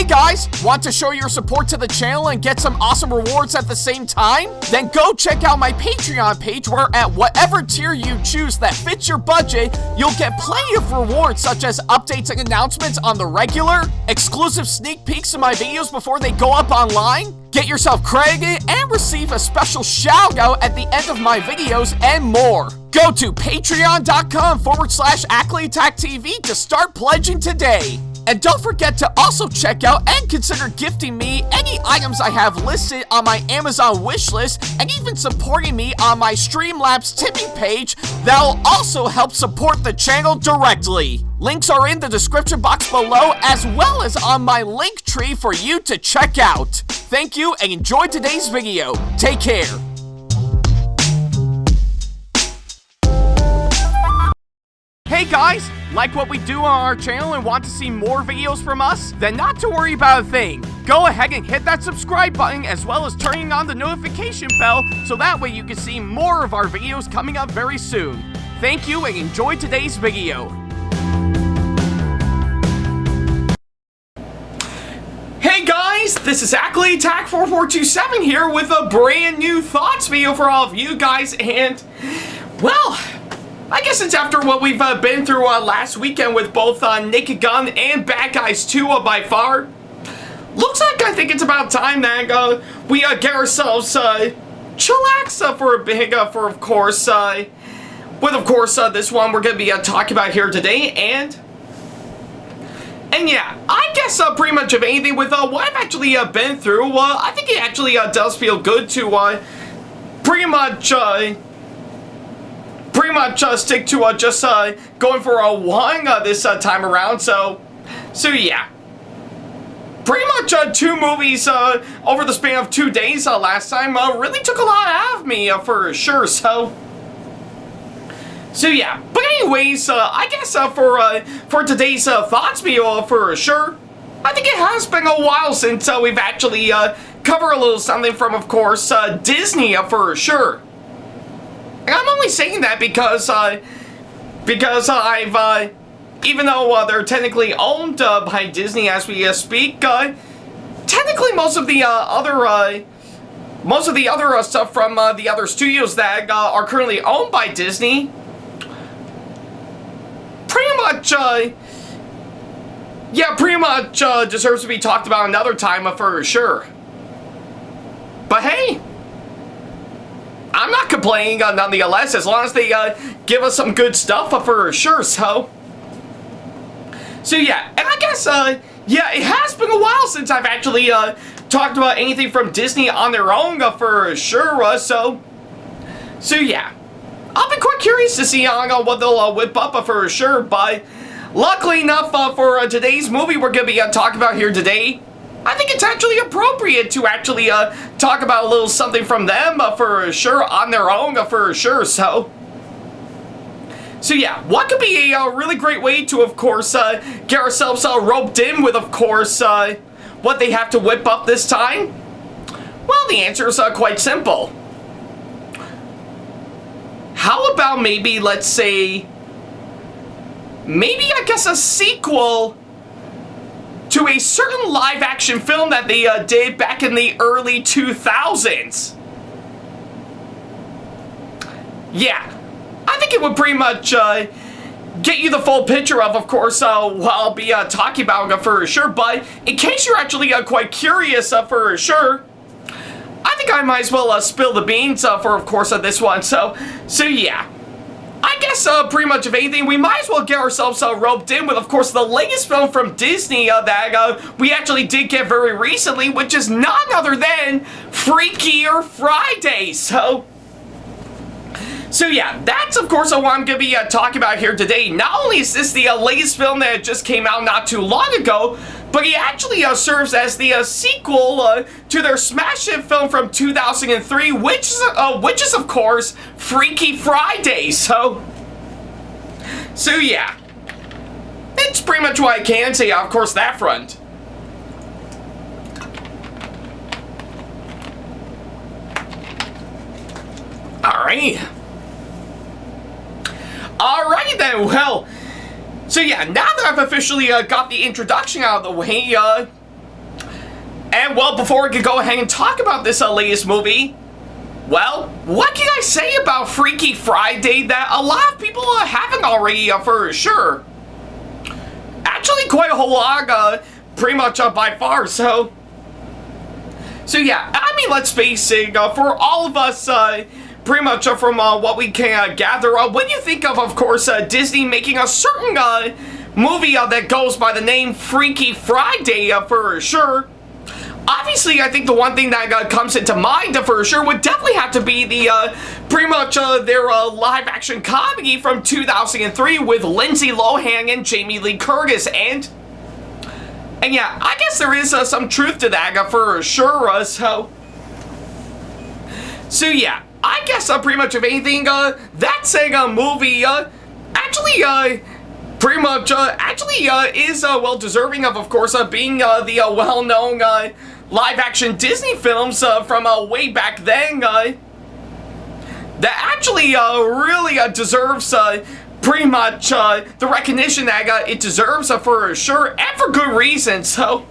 Hey guys, want to show your support to the channel and get some awesome rewards at the same time? Then go check out my Patreon page where at whatever tier you choose that fits your budget, you'll get plenty of rewards such as updates and announcements on the regular, exclusive sneak peeks of my videos before they go up online, get yourself credited, and receive a special shout out at the end of my videos and more. Go to patreon.com/Ackleyattack427's to start pledging today. And don't forget to also check out and consider gifting me any items I have listed on my Amazon wishlist and even supporting me on my Streamlabs tipping page that'll also help support the channel directly. Links are in the description box below as well as on my link tree for you to check out. Thank you and enjoy today's video. Take care. Hey guys, like what we do on our channel and want to see more videos from us? Then not to worry about a thing. Go ahead and hit that subscribe button as well as turning on the notification bell so that way you can see more of our videos coming up very soon. Thank you and enjoy today's video. Hey guys, this is Ackleyattack4427 here with a brand new thoughts video for all of you guys, and well, I guess it's after what we've been through last weekend with both Naked Gun and Bad Guys 2 by far. Looks like I think it's about time that we get ourselves chillax for a big, for of course, this one we're going to be talking about here today, and yeah, I guess pretty much of anything with what I've actually been through, I think it actually does feel good to pretty much stick to just going for a one this time around. So yeah, pretty much 2 movies over the span of 2 days last time really took a lot out of me for sure. So yeah, but anyways, I guess for today's thoughts video for sure, I think it has been a while since we've actually covered a little something from, of course, Disney for sure. And I'm only saying that because I've, even though they're technically owned by Disney as we speak, technically most of the other stuff from the other studios that are currently owned by Disney, pretty much deserves to be talked about another time for sure. But hey, I'm not complaining nonetheless, as long as they give us some good stuff for sure. So yeah, and I guess yeah, it has been a while since I've actually talked about anything from Disney on their own for sure. So yeah, I'll be quite curious to see what they'll whip up for sure. But luckily enough for today's movie we're gonna be talking about here today, I think it's actually appropriate to actually talk about a little something from them for sure on their own for sure. So yeah, what could be a really great way to, of course, get ourselves roped in with, of course, what they have to whip up this time? Well, the answer is quite simple. How about maybe, let's say, I guess a sequel to a certain live-action film that they did back in the early 2000s. Yeah, I think it would pretty much get you the full picture of course, what I'll be talking about for sure. But in case you're actually quite curious for sure, I think I might as well spill the beans for, of course, this one. So yeah, I guess pretty much of anything, we might as well get ourselves roped in with, of course, the latest film from Disney that we actually did get very recently, which is none other than Freakier Friday. So yeah, that's, of course, what I'm going to be talking about here today. Not only is this the latest film that just came out not too long ago, but it actually serves as the sequel to their smash hit film from 2003, which is, of course, Freaky Friday. So yeah, it's pretty much what I can say, of course, that front. Alrighty then, well, so yeah, now that I've officially got the introduction out of the way, And well, before we can go ahead and talk about this latest movie, well, what can I say about Freaky Friday that a lot of people haven't already for sure? Actually, quite a whole lot, pretty much by far, so yeah, I mean, let's face it, for all of us, pretty much from what we can gather, when you think of course, Disney making a certain movie that goes by the name Freaky Friday for sure, obviously I think the one thing that comes into mind for sure would definitely have to be the pretty much their live action comedy from 2003 with Lindsay Lohan and Jamie Lee Curtis, and yeah, I guess there is some truth to that for sure, so yeah, I guess pretty much if anything, that's a movie actually pretty much is well deserving of course being the well-known live-action Disney films from way back then that actually really deserves pretty much the recognition that it deserves for sure, and for good reason. So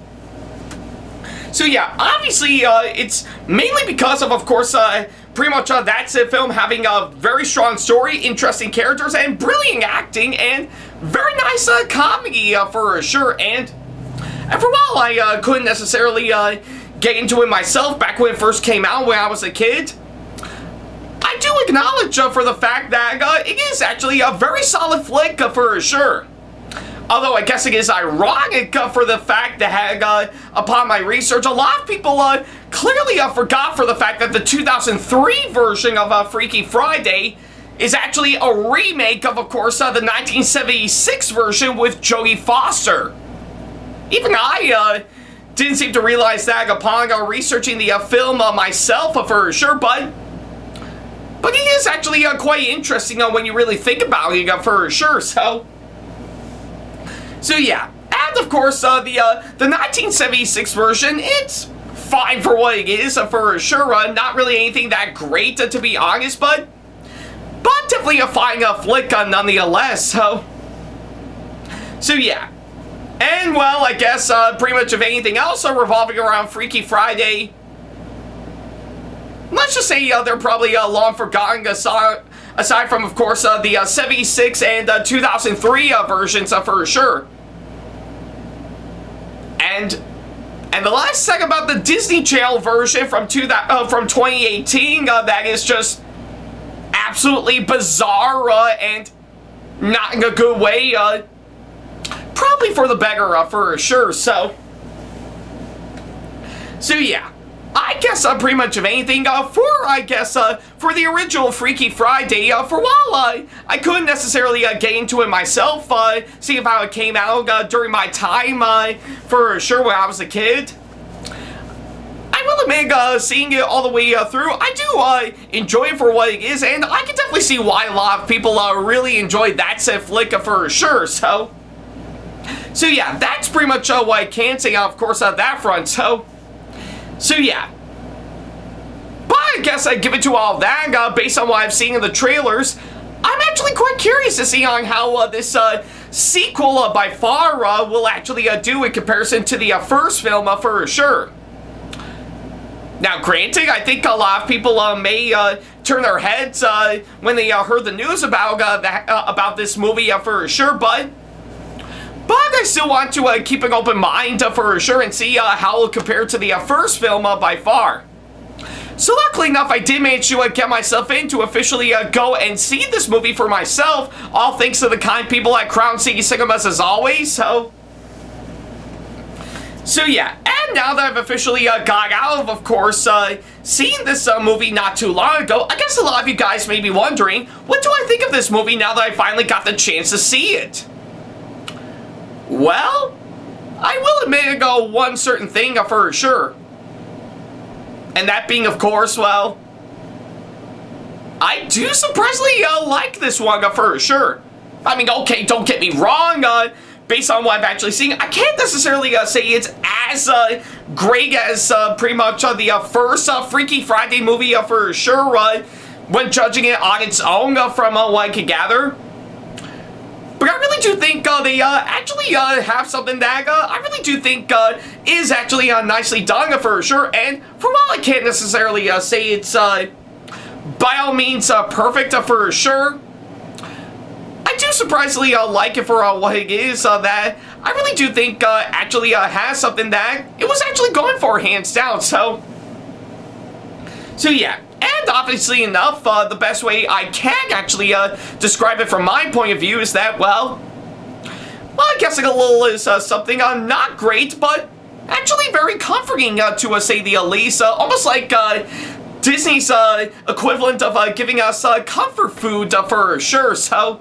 yeah, obviously it's mainly because of course pretty much that's a film having a very strong story, interesting characters, and brilliant acting, and very nice comedy for sure. And for a while I couldn't necessarily get into it myself back when it first came out when I was a kid, I do acknowledge for the fact that it is actually a very solid flick for sure. Although I guess it is ironic for the fact that upon my research, a lot of people clearly forgot for the fact that the 2003 version of Freaky Friday is actually a remake of course, the 1976 version with Jodie Foster. Even I didn't seem to realize that upon researching the film myself for sure, but it is actually quite interesting when you really think about it for sure. So yeah, and of course the 1976 version, it's fine for what it is for sure. Not really anything that great to be honest, but definitely a fine flick nonetheless. So yeah, and well, I guess pretty much if anything else revolving around Freaky Friday, let's just say they're probably long forgotten aside from of course the 76 and 2003 versions for sure. And the last thing about the Disney Channel version from 2018 that is just absolutely bizarre and not in a good way, probably for the better for sure. So yeah, I guess pretty much of anything for the original Freaky Friday, for a while I couldn't necessarily get into it myself, seeing how it came out during my time for sure when I was a kid. I will admit, seeing it all the way through, I do enjoy it for what it is, and I can definitely see why a lot of people really enjoyed that said flick for sure. So yeah, that's pretty much what I can say of course on that front. So yeah, but I guess I give it to all that based on what I've seen in the trailers. I'm actually quite curious to see on how this sequel by far will actually do in comparison to the first film for sure. Now, granted, I think a lot of people may turn their heads when they heard the news about this movie for sure, but I still want to keep an open mind for sure and see how it'll compare to the first film by far. So luckily enough, I did manage to get myself in to officially go and see this movie for myself, all thanks to the kind people at Crown City Cinemas as always. So yeah, and now that I've officially got out of course, seeing this movie not too long ago, I guess a lot of you guys may be wondering, what do I think of this movie now that I finally got the chance to see it? Well, I will admit one certain thing for sure. And that being, of course, well, I do surprisingly like this one for sure. I mean, okay, don't get me wrong, based on what I've actually seen, I can't necessarily say it's as great as pretty much the first Freaky Friday movie for sure, when judging it on its own from what I could gather. But I really really do think they actually have something that I really do think is actually nicely done for sure. And for while I can't necessarily say it's by all means perfect for sure, I do surprisingly like it for what it is. That I really do think actually has something that it was actually going for, hands down. So yeah. And obviously enough, the best way I can actually describe it from my point of view is that, well, I guess like a little is something not great, but actually very comforting to say the least. Almost like Disney's equivalent of giving us comfort food for sure. So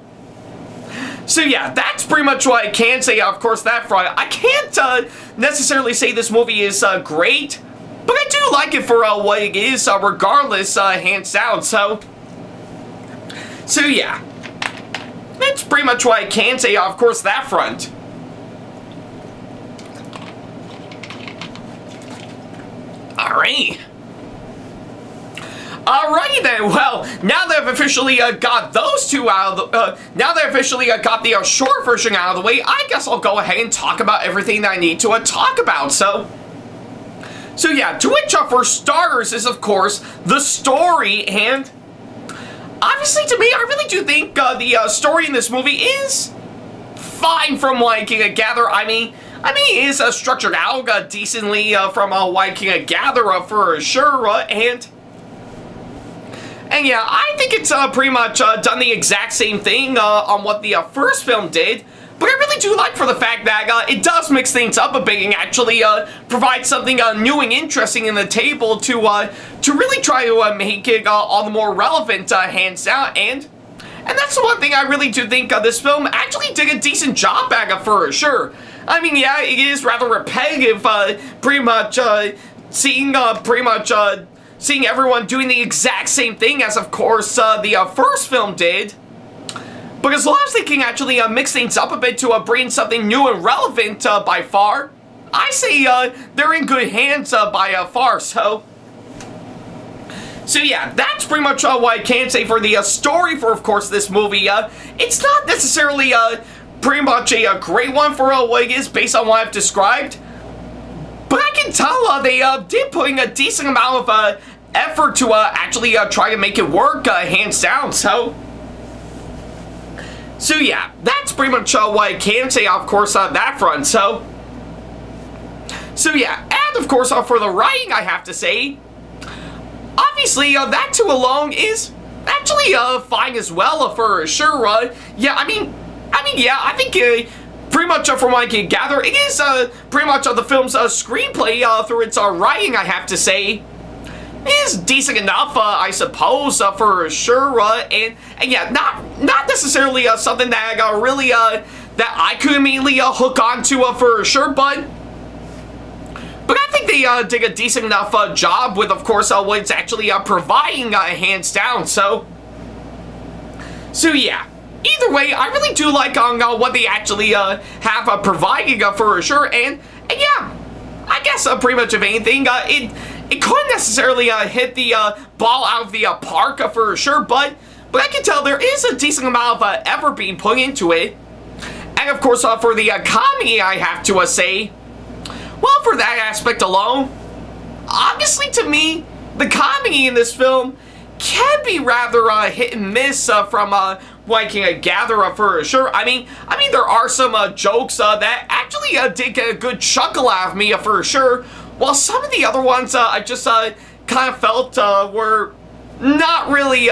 yeah, that's pretty much what I can say. Of course, that front, I can't necessarily say this movie is great, but I do like it for what it is, regardless, hands down. So yeah, that's pretty much what I can say. Of course, that front. Alright. Alrighty then, well, now that I've officially got those two out of the, now that I've officially got the short version out of the way, I guess I'll go ahead and talk about everything that I need to talk about. So yeah, to which for starters is of course the story, and obviously to me I really do think the story in this movie is fine from what I can gather. I mean it is structured out decently from what I can gather for sure, and yeah, I think it's pretty much done the exact same thing on what the first film did. But I really do like for the fact that it does mix things up a bit and actually provide something new and interesting in the table to really try to make it all the more relevant, hands down. And that's the one thing I really do think this film actually did a decent job at for sure. I mean, yeah, it is rather repetitive, pretty much seeing everyone doing the exact same thing as, of course, the first film did. But as long as they can actually mix things up a bit to bring something new and relevant by far, I say they're in good hands by far. So yeah, that's pretty much what I can say for the story for, of course, this movie. It's not necessarily pretty much a great one for what it is based on what I've described, but I can tell they did put in a decent amount of effort to actually try to make it work, hands down. So yeah, that's pretty much what I can say, of course, on that front. So yeah, and of course, for the writing, I have to say, obviously, that too alone is actually fine as well, for sure. Yeah, I mean, yeah, I think pretty much from what I can gather, it is pretty much the film's screenplay through its writing, I have to say, is decent enough, I suppose, for sure, and yeah, not necessarily something that I got really, that I could immediately hook onto, for sure, but I think they did a decent enough job with, of course, what it's actually providing, hands down. So yeah, either way, I really do like what they actually have providing, for sure, and yeah, I guess pretty much if anything, it couldn't necessarily hit the ball out of the park, for sure, but I can tell there is a decent amount of effort being put into it. And of course, for the comedy, I have to say, well, for that aspect alone, obviously to me, the comedy in this film can be rather hit and miss from what I can gather, for sure. I mean, there are some jokes that actually did get a good chuckle out of me, for sure. While some of the other ones I just kind of felt were not really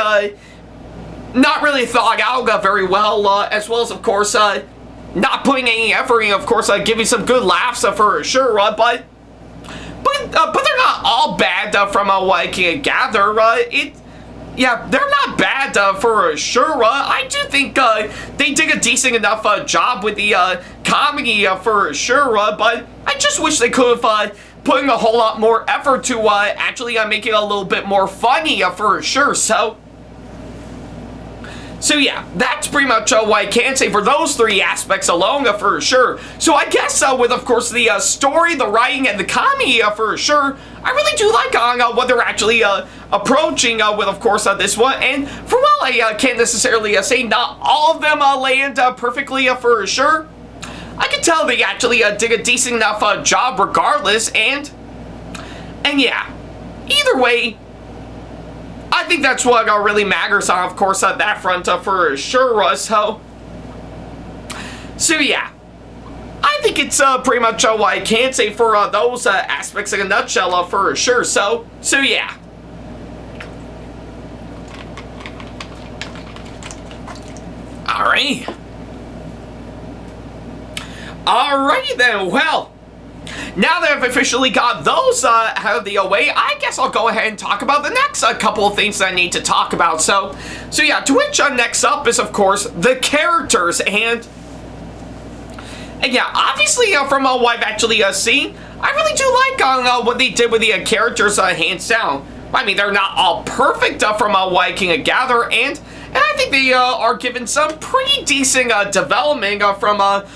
thought out very well, as well as, of course, not putting any effort in, of course, giving some good laughs, for sure, but they're not all bad from what I can gather. Yeah, they're not bad for sure. I do think they did a decent enough job with the comedy, for sure, but I just wish they could have putting a whole lot more effort to actually make it a little bit more funny, for sure. So yeah, that's pretty much what I can say for those three aspects alone, for sure. So I guess with, of course, the story, the writing, and the comedy, for sure, I really do like what they're actually approaching with, of course, this one. And for while I can't necessarily say not all of them land perfectly for sure, I can tell they actually did a decent enough job regardless. And yeah, either way, I think that's what really matters on, of course, that front for sure. So yeah, I think it's pretty much what I can say for those aspects in a nutshell for sure. So yeah. Alrighty then, well, now that I've officially got those out of the way, I guess I'll go ahead and talk about the next couple of things that I need to talk about. So yeah, to which next up is, of course, the characters. And yeah, obviously from what I've actually seen, I really do like what they did with the characters hands down. I mean, they're not all perfect from what I can gather, and I think they are given some pretty decent development from what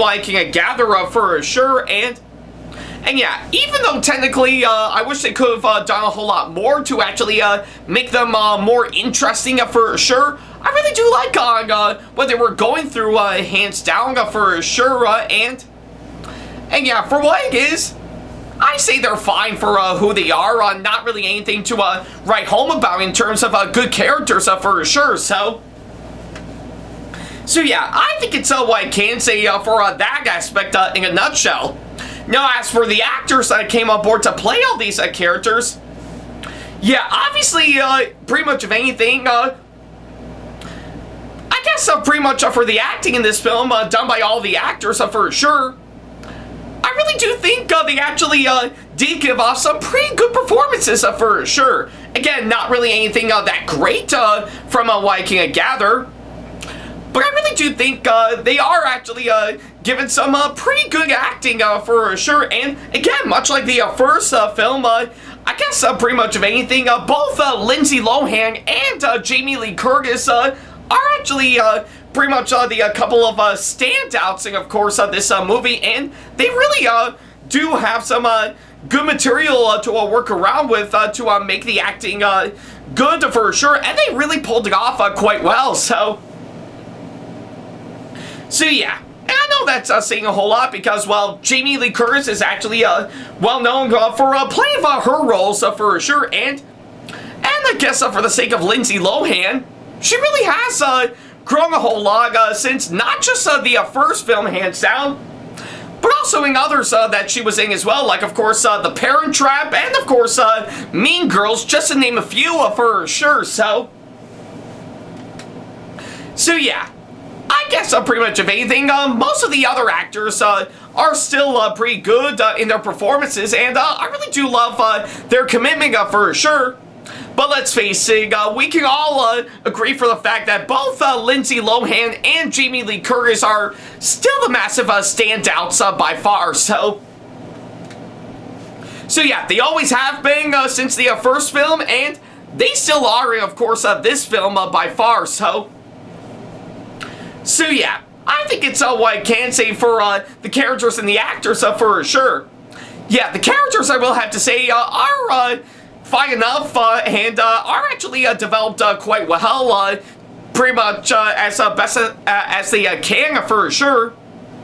I can gather for sure. And yeah, even though technically I wish they could have done a whole lot more to actually make them more interesting for sure, I really do like what they were going through hands down for sure. And yeah, for what it is, I say they're fine for who they are. Not really anything to write home about in terms of good characters for sure. So yeah, I think it's what I can say for that aspect in a nutshell. Now, as for the actors that came on board to play all these characters, yeah, obviously, pretty much of anything, I guess pretty much for the acting in this film, done by all the actors for sure, I really do think they actually did give off some pretty good performances for sure. Again, not really anything that great from what I can gather, but I really do think they are actually given some pretty good acting for sure. And again, much like the first film, I guess pretty much of anything, both Lindsay Lohan and Jamie Lee Curtis are actually pretty much the couple of standouts in, of course, this movie. And they really do have some good material to work around with to make the acting good for sure. And they really pulled it off quite well. So yeah, and I know that's saying a whole lot because, well, Jamie Lee Curtis is actually well known for playing her roles for sure, and I guess for the sake of Lindsay Lohan, she really has grown a whole lot since not just the first film, hands down, but also in others that she was in as well, like, of course, The Parent Trap, and, of course, Mean Girls, just to name a few for sure. So yeah, I guess pretty much of anything, most of the other actors are still pretty good in their performances, and I really do love their commitment for sure. But let's face it, we can all agree for the fact that both Lindsay Lohan and Jamie Lee Curtis are still the massive standouts by far. So yeah, they always have been since the first film, and they still are, of course, this film by far. So yeah, I think it's what I can say for the characters and the actors for sure. Yeah, the characters, I will have to say, are fine enough and are actually developed quite well, pretty much as best as they can for sure.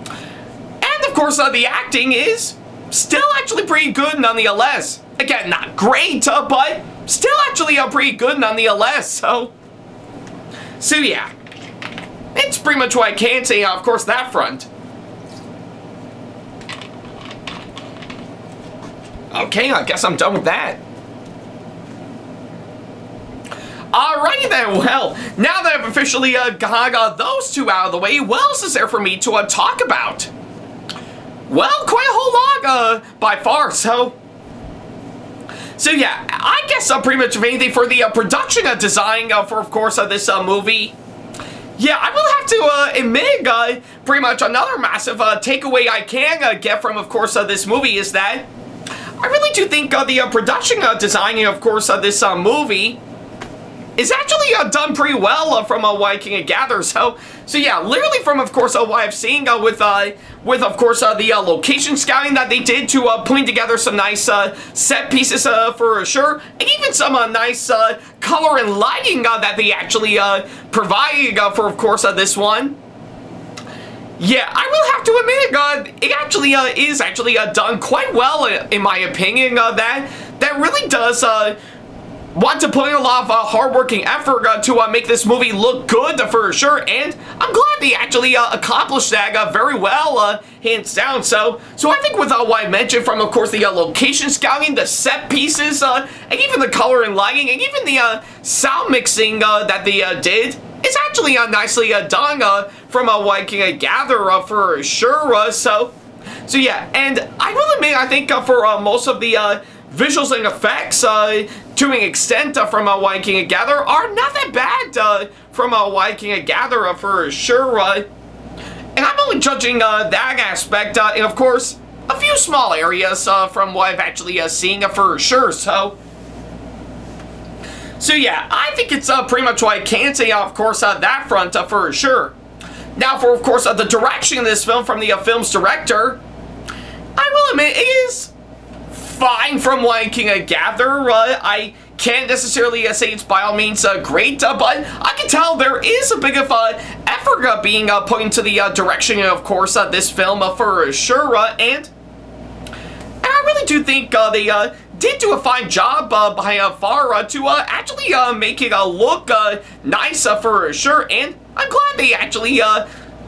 And of course, the acting is still actually pretty good nonetheless. Again, not great, but still actually pretty good nonetheless. So yeah. It's pretty much what I can say, of course, that front. Okay, I guess I'm done with that. Alrighty then, well, now that I've officially got those two out of the way, what else is there for me to talk about? Well, quite a whole lot by far, so yeah, I guess pretty much of anything for the production design for, of course, this movie. Yeah, I will have to admit, pretty much another massive takeaway I can get from, of course, this movie is that I really do think the production design, of course, this movie is actually done pretty well from what I can gather. So yeah, literally from, of course, what I've seen with of course, the location scouting that they did to putting together some nice set pieces for sure, and even some nice color and lighting that they actually provided for, of course, this one. Yeah, I will have to admit, it actually is actually done quite well, in my opinion. That really does want to put in a lot of hard-working effort to make this movie look good for sure, and I'm glad they actually accomplished that very well, hands down. So I think with what I mentioned from, of course, the location scouting, the set pieces, and even the color and lighting, and even the sound mixing that they did, it's actually nicely done from what I can gather for sure. So yeah, and I will admit, I think for most of the visuals and effects, to an extent, from what I can gather, are not that bad from what I can gather for sure. And I'm only judging that aspect, and of course, a few small areas from what I've actually seen for sure. So yeah, I think it's pretty much what I can say, of course, that front for sure. Now for, of course, the direction of this film from the film's director, I will admit, it is fine from what I can gather. I can't necessarily say it's by all means great, but I can tell there is a bit of effort being put into the direction of course, this film for sure, and I really do think they did do a fine job by far to actually make it look nice for sure, and I'm glad they actually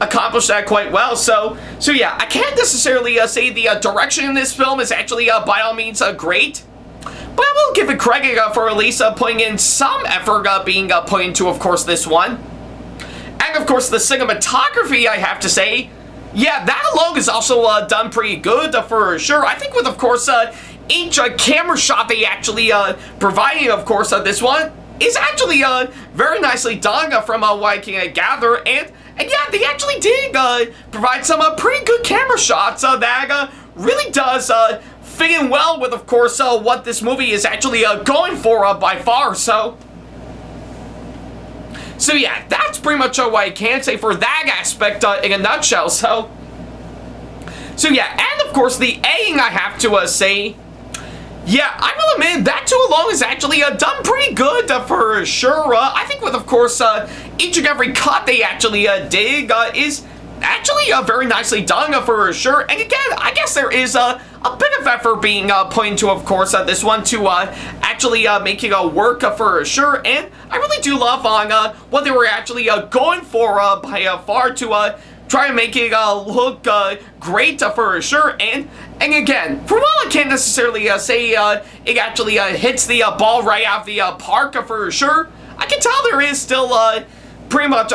accomplished that quite well. So yeah, I can't necessarily say the direction in this film is actually by all means great, but I will give it credit for at least putting in some effort being put into, of course, this one. And of course, the cinematography, I have to say, yeah, that alone is also done pretty good for sure. I think with, of course, each camera shot they actually providing, of course, this one is actually very nicely done from what I can gather, and yeah, they actually did provide some pretty good camera shots that really does fit in well with, of course, what this movie is actually going for by far. So yeah, that's pretty much what I can say for that aspect in a nutshell. So yeah, and of course the editing, I have to say, yeah, I will admit that too alone is actually done pretty good for sure. I think with, of course, each and every cut they actually did is actually very nicely done for sure. And again, I guess there is a bit of effort being put into, of course, this one to actually make it work for sure. And I really do love on what they were actually going for by far to try and make it look great for sure. And again, for while I can't necessarily say it actually hits the ball right out of the park for sure, I can tell there is still pretty much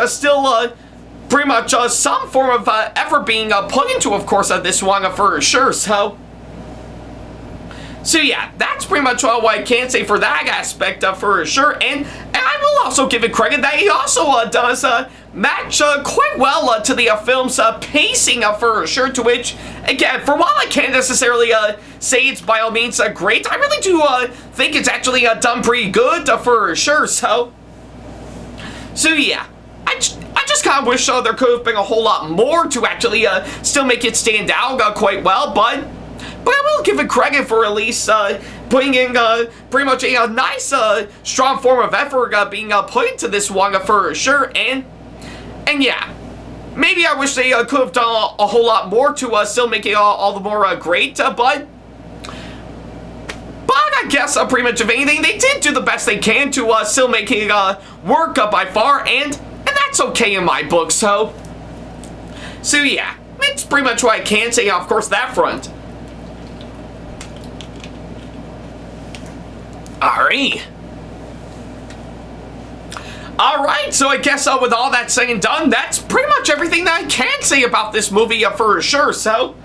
some form of effort being put into, of course, this one for sure. So yeah, that's pretty much all I can say for that aspect for sure. And I will also give it credit that he also does match quite well to the film's pacing for sure, to which, again, for while I can't necessarily say it's by all means great, I really do think it's actually done pretty good for sure. So yeah, I just kind of wish there could have been a whole lot more to actually still make it stand out quite well, but I will give it credit for at least putting in pretty much a nice, strong form of effort being put into this one for sure. And yeah, maybe I wish they could have done a whole lot more to still make it all the more great, but I guess pretty much if anything, they did do the best they can to still make it work by far, and that's okay in my book. So yeah, it's pretty much what I can say, of course, that front. Alright, so I guess with all that said and done, that's pretty much everything that I can say about this movie for sure. So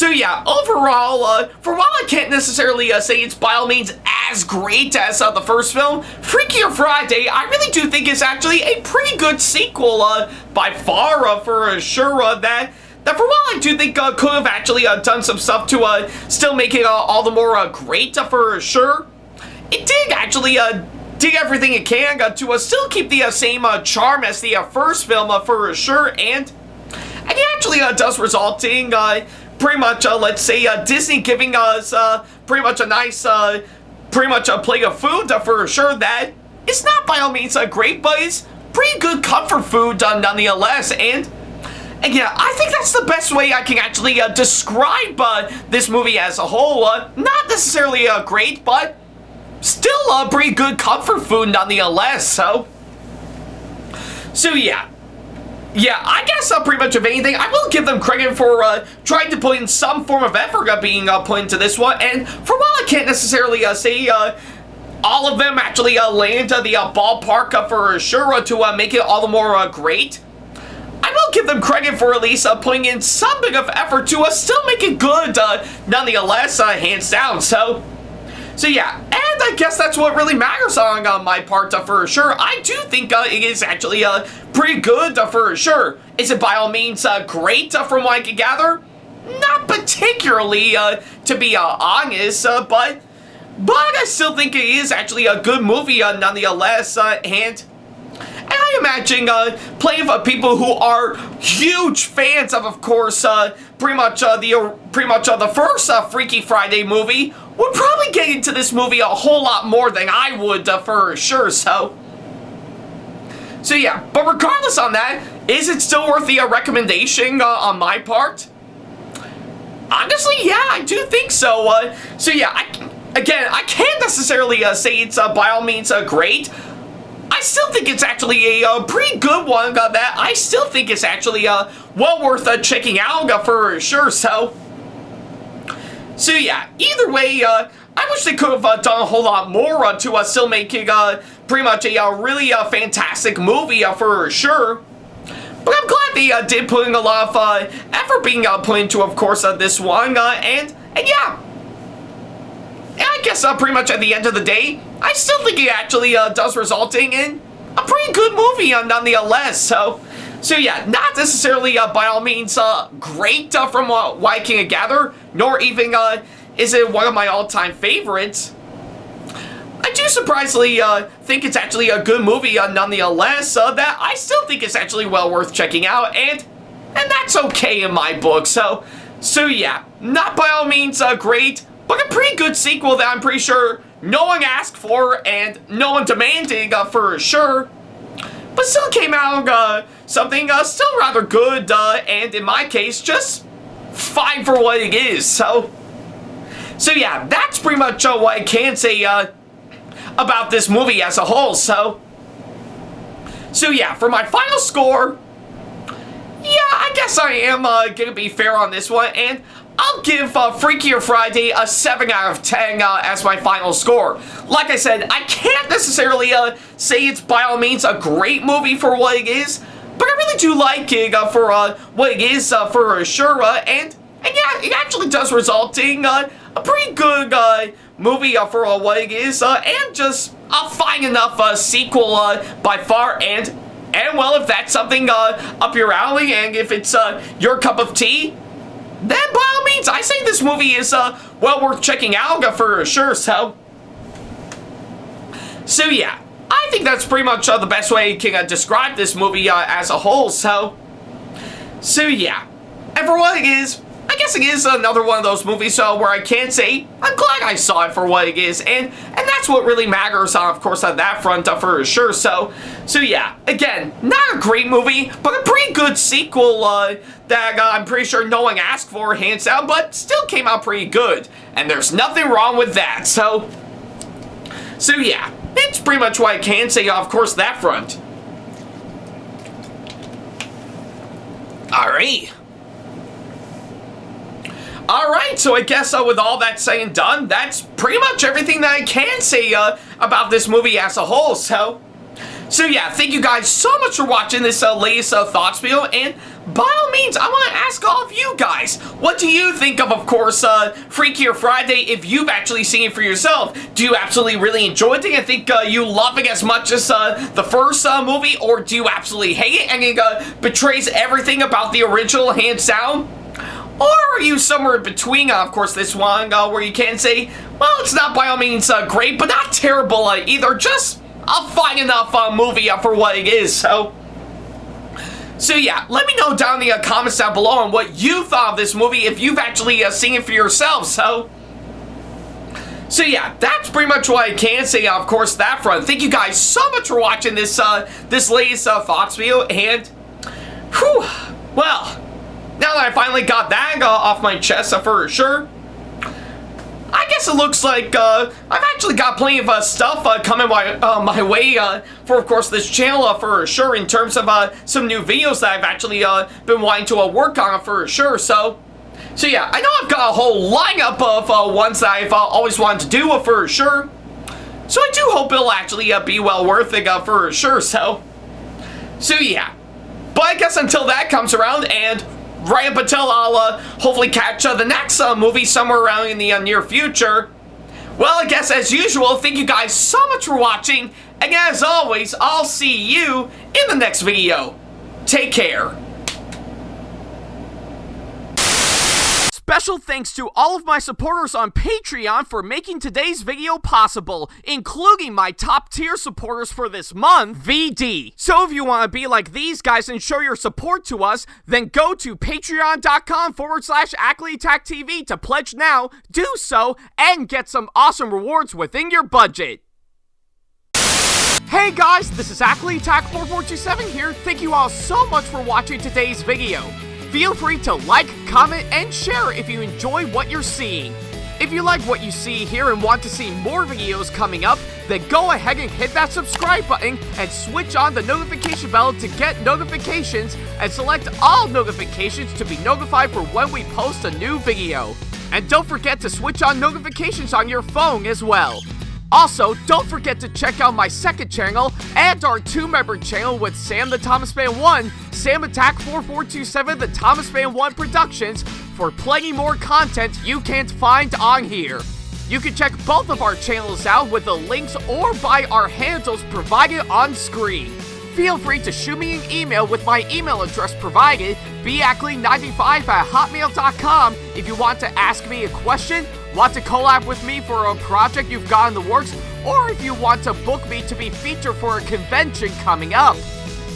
yeah, overall, for while I can't necessarily say it's by all means as great as the first film, Freakier Friday, I really do think is actually a pretty good sequel by far for sure. That for while I do think could have actually done some stuff to still make it all the more great for sure, it did actually did everything it can to still keep the same charm as the first film for sure, and it actually does resulting pretty much, let's say, Disney giving us pretty much a nice, pretty much a plate of food for sure that it's not by all means great, but it's pretty good comfort food nonetheless, and yeah, I think that's the best way I can actually describe this movie as a whole. Not necessarily great, but still pretty good comfort food nonetheless, so yeah. Yeah, I guess pretty much if anything, I will give them credit for trying to put in some form of effort being put into this one, and for while I can't necessarily say all of them actually land the ballpark for sure to make it all the more great, I will give them credit for at least putting in some bit of effort to still make it good nonetheless, hands down, so yeah, and I guess that's what really matters on my part for sure. I do think it is actually pretty good for sure. Is it by all means great from what I can gather? Not particularly, to be honest, but I still think it is actually a good movie nonetheless, and I imagine plenty of people who are huge fans of course, pretty much the first Freaky Friday movie would probably get into this movie a whole lot more than I would for sure. So yeah. But regardless on that, is it still worth the recommendation on my part? Honestly, yeah, I do think so. So yeah, I can't necessarily say it's by all means great. I still think it's actually a pretty good one that I still think is actually well worth checking out for sure. So yeah, either way, I wish they could have done a whole lot more to still make it pretty much a really fantastic movie for sure. But I'm glad they did put in a lot of effort being put into, of course, this one, and yeah. And I guess pretty much at the end of the day, I still think it actually does resulting in a pretty good movie nonetheless. So yeah, not necessarily by all means great from what I can gather, nor even is it one of my all-time favorites. I do surprisingly think it's actually a good movie nonetheless, that I still think it's actually well worth checking out, and that's okay in my book. So yeah, not by all means great, but a pretty good sequel that I'm pretty sure no one asked for and no one demanded for sure. But still came out something still rather good, and in my case, just fine for what it is. So yeah, that's pretty much what I can say about this movie as a whole. So yeah, for my final score, yeah, I guess I am gonna be fair on this one, and I'll give Freakier Friday a 7 out of 10 as my final score. Like I said, I can't necessarily say it's by all means a great movie for what it is, but I really do like it for what it is for sure, and yeah, it actually does result in a pretty good movie for what it is, and just a fine enough sequel by far, and well, if that's something up your alley, and if it's your cup of tea, then by all means, I say this movie is well worth checking out for sure. So yeah, I think that's pretty much the best way you can describe this movie as a whole. So yeah, and for what it is, I guess it is another one of those movies where I can't say I'm glad I saw it for what it is, and that's what really matters, of course, on that front for sure. So yeah, again, not a great movie, but a pretty good sequel that I'm pretty sure no one asked for, hands down, but still came out pretty good, and there's nothing wrong with that. So yeah, it's pretty much what I can say, of course, that front. Alright, so I guess with all that said and done, that's pretty much everything that I can say about this movie as a whole. So yeah, thank you guys so much for watching this latest thoughts video, and by all means, I want to ask all of you guys, what do you think of course, Freakier Friday, if you've actually seen it for yourself? Do you absolutely really enjoy it? Do you think you love it as much as the first movie, or do you absolutely hate it and it betrays everything about the original, hands down? Or are you somewhere in between, of course, this one, where you can say, well, it's not by all means great, but not terrible either, just a fine enough movie for what it is. So yeah, let me know down in the comments down below on what you thought of this movie, if you've actually seen it for yourselves. So yeah, that's pretty much what I can say, of course, that front. Thank you guys so much for watching this this latest thoughts video, and whew, well, now that I finally got that off my chest for sure, I guess it looks like I've actually got plenty of stuff coming my way for, of course, this channel for sure, in terms of some new videos that I've actually been wanting to work on for sure. So yeah, I know I've got a whole lineup of ones that I've always wanted to do for sure. So I do hope it'll actually be well worth it for sure. So yeah, but I guess until that comes around, and right up until I'll hopefully catch the next movie somewhere around in the near future, well, I guess as usual, thank you guys so much for watching, and as always, I'll see you in the next video. Take care. Special thanks to all of my supporters on Patreon for making today's video possible, including my top tier supporters for this month, VD. So if you want to be like these guys and show your support to us, then go to patreon.com/Ackleyattack427TheThomasFan1 to pledge now, do so, and get some awesome rewards within your budget. Hey guys, this is Ackleyattack4427 here. Thank you all so much for watching today's video. Feel free to like, comment, and share if you enjoy what you're seeing. If you like what you see here and want to see more videos coming up, then go ahead and hit that subscribe button and switch on the notification bell to get notifications, and select all notifications to be notified for when we post a new video. And don't forget to switch on notifications on your phone as well. Also, don't forget to check out my second channel and our 2-member channel with Sam the Thomas Fan 1, SamAttack4427'The''ThomasFan1 Productions, for plenty more content you can't find on here. You can check both of our channels out with the links or by our handles provided on screen. Feel free to shoot me an email with my email address provided, backley95@hotmail.com, if you want to ask me a question, want to collab with me for a project you've got in the works, or if you want to book me to be featured for a convention coming up.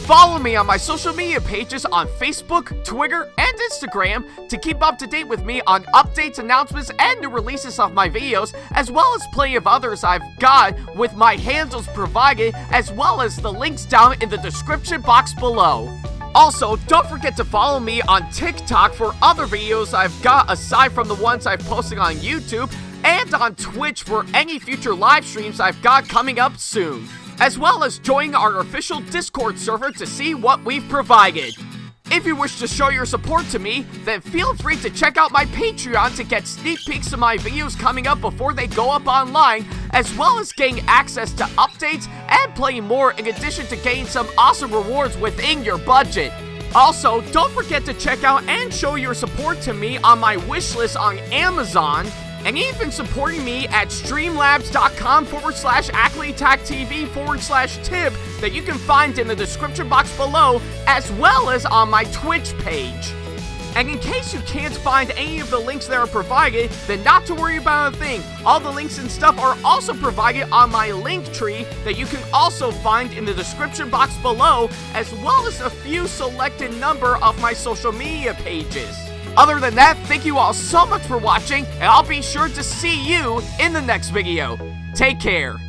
Follow me on my social media pages on Facebook, Twitter, and Instagram to keep up to date with me on updates, announcements, and new releases of my videos, as well as plenty of others I've got with my handles provided, as well as the links down in the description box below. Also, don't forget to follow me on TikTok for other videos I've got aside from the ones I've posted on YouTube, and on Twitch for any future live streams I've got coming up soon, as well as join our official Discord server to see what we've provided. If you wish to show your support to me, then feel free to check out my Patreon to get sneak peeks of my videos coming up before they go up online, as well as getting access to updates and playing more, in addition to getting some awesome rewards within your budget. Also, don't forget to check out and show your support to me on my wishlist on Amazon, and even supporting me at streamlabs.com/AckleyattackTV/tip that you can find in the description box below, as well as on my Twitch page. And in case you can't find any of the links that are provided, then not to worry about a thing. All the links and stuff are also provided on my link tree that you can also find in the description box below, as well as a few selected number of my social media pages. Other than that, thank you all so much for watching, and I'll be sure to see you in the next video. Take care.